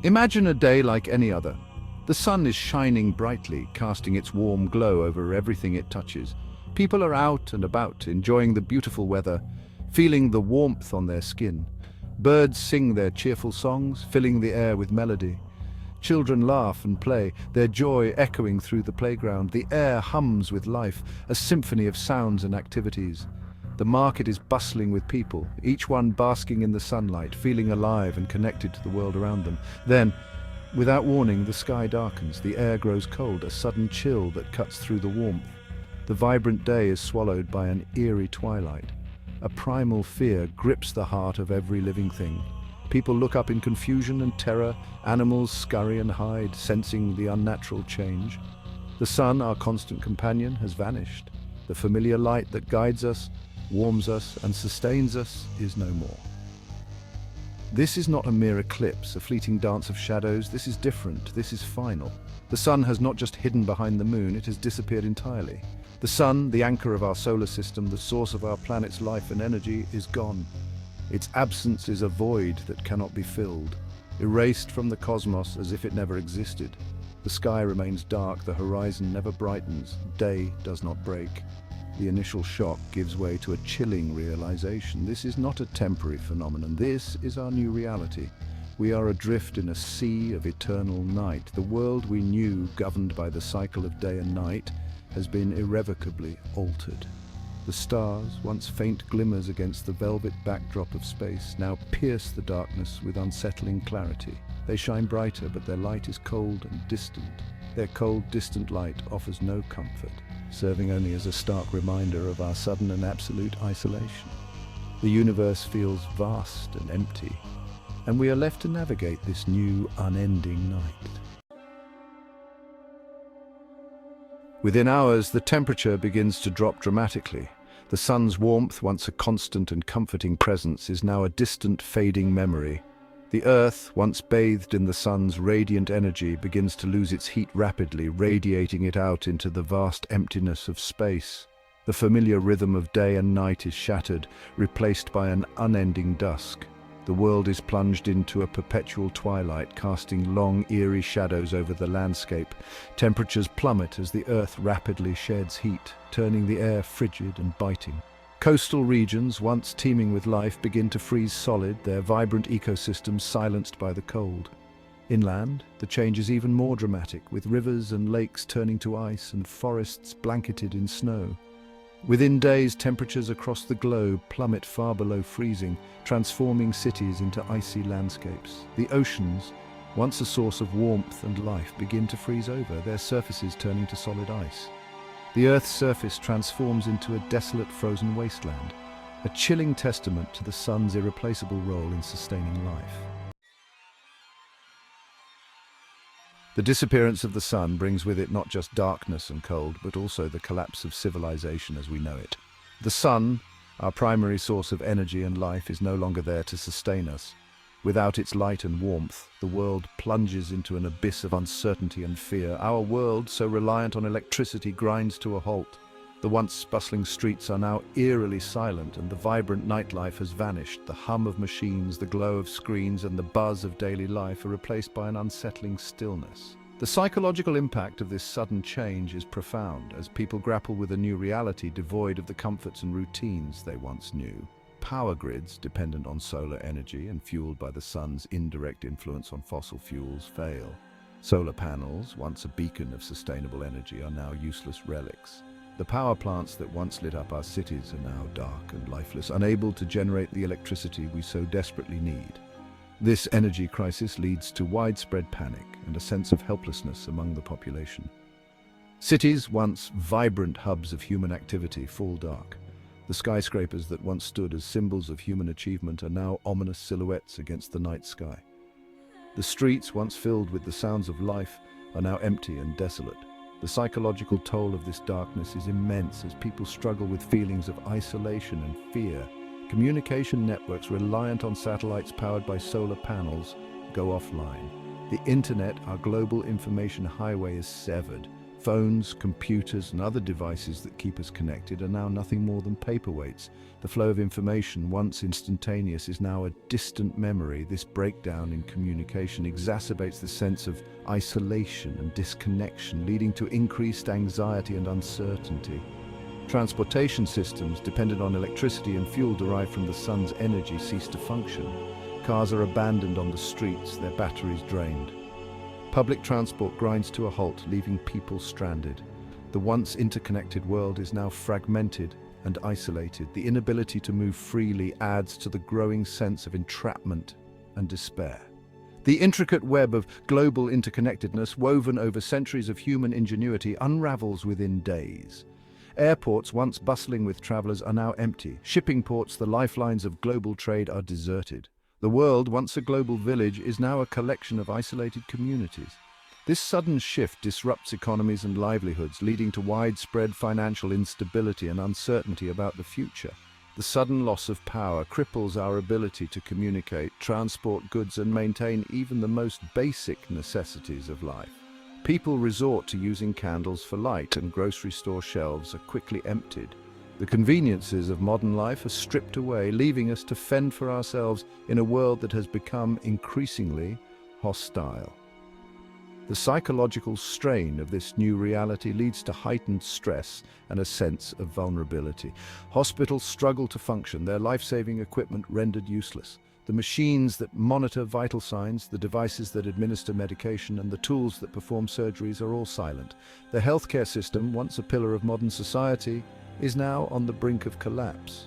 Imagine a day like any other. The sun is shining brightly, casting its warm glow over everything it touches. People are out and about, enjoying the beautiful weather, feeling the warmth on their skin. Birds sing their cheerful songs, filling the air with melody. Children laugh and play, their joy echoing through the playground. The air hums with life, a symphony of sounds and activities. The market is bustling with people, each one basking in the sunlight, feeling alive and connected to the world around them. Then, without warning, the sky darkens, the air grows cold, a sudden chill that cuts through the warmth. The vibrant day is swallowed by an eerie twilight. A primal fear grips the heart of every living thing. People look up in confusion and terror, animals scurry and hide, sensing the unnatural change. The sun, our constant companion, has vanished. The familiar light that guides us, warms us, and sustains us is no more. This is not a mere eclipse, a fleeting dance of shadows. This is different, this is final. The sun has not just hidden behind the moon, it has disappeared entirely. The sun, the anchor of our solar system, the source of our planet's life and energy, is gone. Its absence is a void that cannot be filled, erased from the cosmos as if it never existed. The sky remains dark, the horizon never brightens, day does not break. The initial shock gives way to a chilling realization. This is not a temporary phenomenon, this is our new reality. We are adrift in a sea of eternal night. The world we knew, governed by the cycle of day and night, has been irrevocably altered. The stars, once faint glimmers against the velvet backdrop of space, now pierce the darkness with unsettling clarity. They shine brighter, but their light is cold and distant. Their cold, distant light offers no comfort, serving only as a stark reminder of our sudden and absolute isolation. The universe feels vast and empty, and we are left to navigate this new, unending night. Within hours, the temperature begins to drop dramatically. The sun's warmth, once a constant and comforting presence, is now a distant, fading memory. The Earth, once bathed in the sun's radiant energy, begins to lose its heat rapidly, radiating it out into the vast emptiness of space. The familiar rhythm of day and night is shattered, replaced by an unending dusk. The world is plunged into a perpetual twilight, casting long, eerie shadows over the landscape. Temperatures plummet as the Earth rapidly sheds heat, turning the air frigid and biting. Coastal regions, once teeming with life, begin to freeze solid, their vibrant ecosystems silenced by the cold. Inland, the change is even more dramatic, with rivers and lakes turning to ice and forests blanketed in snow. Within days, temperatures across the globe plummet far below freezing, transforming cities into icy landscapes. The oceans, once a source of warmth and life, begin to freeze over, their surfaces turning to solid ice. The Earth's surface transforms into a desolate frozen wasteland, a chilling testament to the sun's irreplaceable role in sustaining life. The disappearance of the sun brings with it not just darkness and cold, but also the collapse of civilization as we know it. The sun, our primary source of energy and life, is no longer there to sustain us. Without its light and warmth, the world plunges into an abyss of uncertainty and fear. Our world, so reliant on electricity, grinds to a halt. The once bustling streets are now eerily silent, and the vibrant nightlife has vanished. The hum of machines, the glow of screens, and the buzz of daily life are replaced by an unsettling stillness. The psychological impact of this sudden change is profound, as people grapple with a new reality devoid of the comforts and routines they once knew. Power grids, dependent on solar energy and fueled by the sun's indirect influence on fossil fuels, fail. Solar panels, once a beacon of sustainable energy, are now useless relics. The power plants that once lit up our cities are now dark and lifeless, unable to generate the electricity we so desperately need. This energy crisis leads to widespread panic and a sense of helplessness among the population. Cities, once vibrant hubs of human activity, fall dark. The skyscrapers that once stood as symbols of human achievement are now ominous silhouettes against the night sky. The streets, once filled with the sounds of life, are now empty and desolate. The psychological toll of this darkness is immense as people struggle with feelings of isolation and fear. Communication networks reliant on satellites powered by solar panels go offline. The internet, our global information highway, is severed, Phones, computers, and other devices that keep us connected are now nothing more than paperweights. The flow of information, once instantaneous, is now a distant memory. This breakdown in communication exacerbates the sense of isolation and disconnection, leading to increased anxiety and uncertainty. Transportation systems dependent on electricity and fuel derived from the sun's energy cease to function. Cars are abandoned on the streets, their batteries drained. Public transport grinds to a halt, leaving people stranded. The once interconnected world is now fragmented and isolated. The inability to move freely adds to the growing sense of entrapment and despair. The intricate web of global interconnectedness, woven over centuries of human ingenuity, unravels within days. Airports, once bustling with travelers, are now empty. Shipping ports, the lifelines of global trade, are deserted. The world, once a global village, is now a collection of isolated communities. This sudden shift disrupts economies and livelihoods, leading to widespread financial instability and uncertainty about the future. The sudden loss of power cripples our ability to communicate, transport goods, and maintain even the most basic necessities of life. People resort to using candles for light, and grocery store shelves are quickly emptied. The conveniences of modern life are stripped away, leaving us to fend for ourselves in a world that has become increasingly hostile. The psychological strain of this new reality leads to heightened stress and a sense of vulnerability. Hospitals struggle to function, their life-saving equipment rendered useless. The machines that monitor vital signs, the devices that administer medication, and the tools that perform surgeries are all silent. The healthcare system, once a pillar of modern society, is now on the brink of collapse.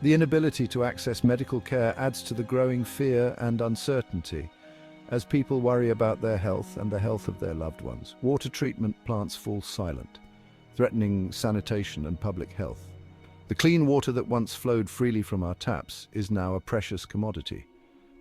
The inability to access medical care adds to the growing fear and uncertainty as people worry about their health and the health of their loved ones. Water treatment plants fall silent, threatening sanitation and public health. The clean water that once flowed freely from our taps is now a precious commodity.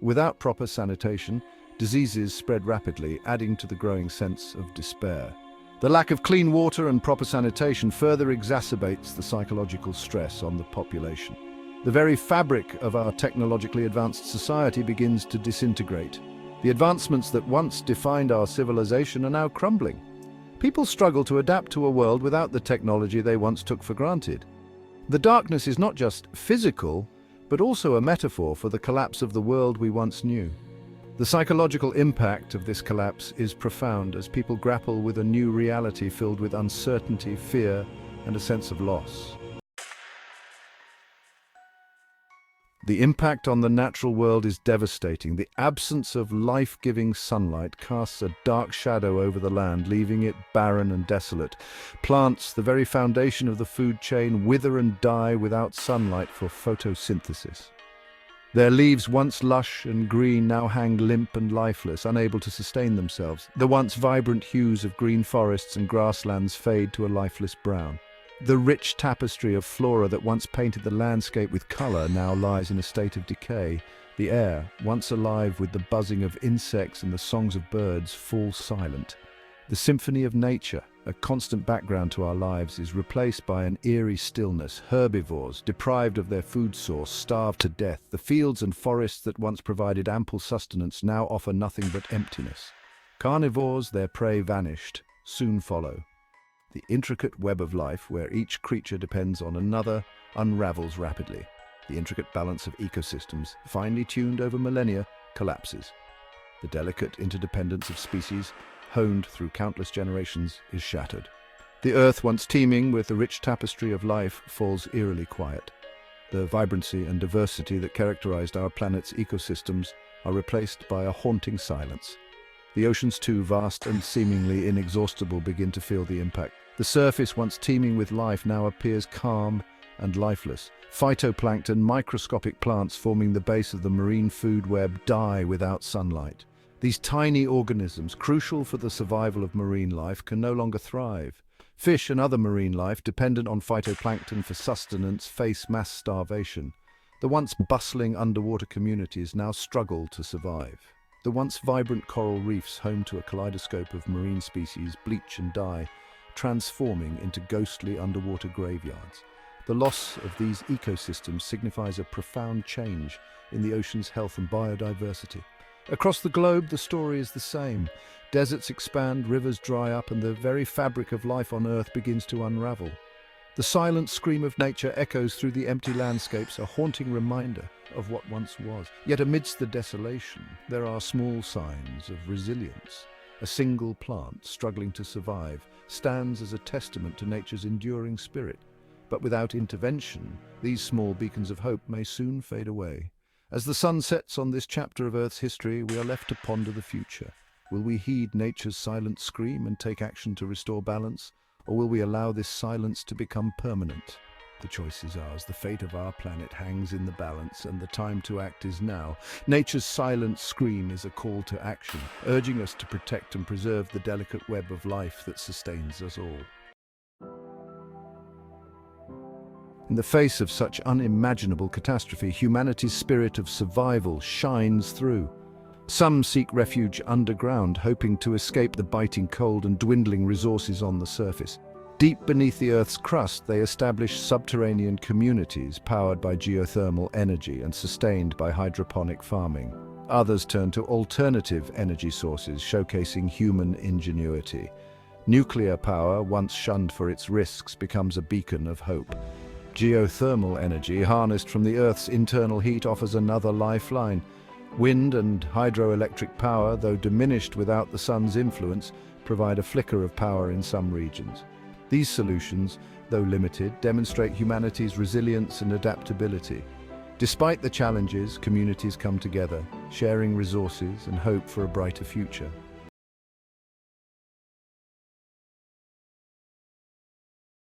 Without proper sanitation, diseases spread rapidly, adding to the growing sense of despair. The lack of clean water and proper sanitation further exacerbates the psychological stress on the population. The very fabric of our technologically advanced society begins to disintegrate. The advancements that once defined our civilization are now crumbling. People struggle to adapt to a world without the technology they once took for granted. The darkness is not just physical, but also a metaphor for the collapse of the world we once knew. The psychological impact of this collapse is profound as people grapple with a new reality filled with uncertainty, fear, and a sense of loss. The impact on the natural world is devastating. The absence of life-giving sunlight casts a dark shadow over the land, leaving it barren and desolate. Plants, the very foundation of the food chain, wither and die without sunlight for photosynthesis. Their leaves, once lush and green, now hang limp and lifeless, unable to sustain themselves. The once vibrant hues of green forests and grasslands fade to a lifeless brown. The rich tapestry of flora that once painted the landscape with color now lies in a state of decay. The air, once alive with the buzzing of insects and the songs of birds, falls silent. The symphony of nature, a constant background to our lives, is replaced by an eerie stillness. Herbivores, deprived of their food source, starve to death. The fields and forests that once provided ample sustenance now offer nothing but emptiness. Carnivores, their prey vanished, soon follow. The intricate web of life, where each creature depends on another, unravels rapidly. The intricate balance of ecosystems, finely tuned over millennia, collapses. The delicate interdependence of species, honed through countless generations, is shattered. The earth, once teeming with the rich tapestry of life, falls eerily quiet. The vibrancy and diversity that characterized our planet's ecosystems are replaced by a haunting silence. The oceans too, vast and seemingly inexhaustible, begin to feel the impact. The surface, once teeming with life, now appears calm and lifeless. Phytoplankton, microscopic plants forming the base of the marine food web, die without sunlight. These tiny organisms, crucial for the survival of marine life, can no longer thrive. Fish and other marine life, dependent on phytoplankton for sustenance, face mass starvation. The once bustling underwater communities now struggle to survive. The once vibrant coral reefs, home to a kaleidoscope of marine species, bleach and die, transforming into ghostly underwater graveyards. The loss of these ecosystems signifies a profound change in the ocean's health and biodiversity. Across the globe, the story is the same. Deserts expand, rivers dry up, and the very fabric of life on Earth begins to unravel. The silent scream of nature echoes through the empty landscapes, a haunting reminder of what once was. Yet amidst the desolation, there are small signs of resilience. A single plant, struggling to survive, stands as a testament to nature's enduring spirit. But without intervention, these small beacons of hope may soon fade away. As the sun sets on this chapter of Earth's history, we are left to ponder the future. Will we heed nature's silent scream and take action to restore balance? Or will we allow this silence to become permanent? The choice is ours. The fate of our planet hangs in the balance, and the time to act is now. Nature's silent scream is a call to action, urging us to protect and preserve the delicate web of life that sustains us all. In the face of such unimaginable catastrophe, humanity's spirit of survival shines through. Some seek refuge underground, hoping to escape the biting cold and dwindling resources on the surface. Deep beneath the Earth's crust, they establish subterranean communities powered by geothermal energy and sustained by hydroponic farming. Others turn to alternative energy sources, showcasing human ingenuity. Nuclear power, once shunned for its risks, becomes a beacon of hope. Geothermal energy, harnessed from the Earth's internal heat, offers another lifeline. Wind and hydroelectric power, though diminished without the sun's influence, provide a flicker of power in some regions. These solutions, though limited, demonstrate humanity's resilience and adaptability. Despite the challenges, communities come together, sharing resources and hope for a brighter future.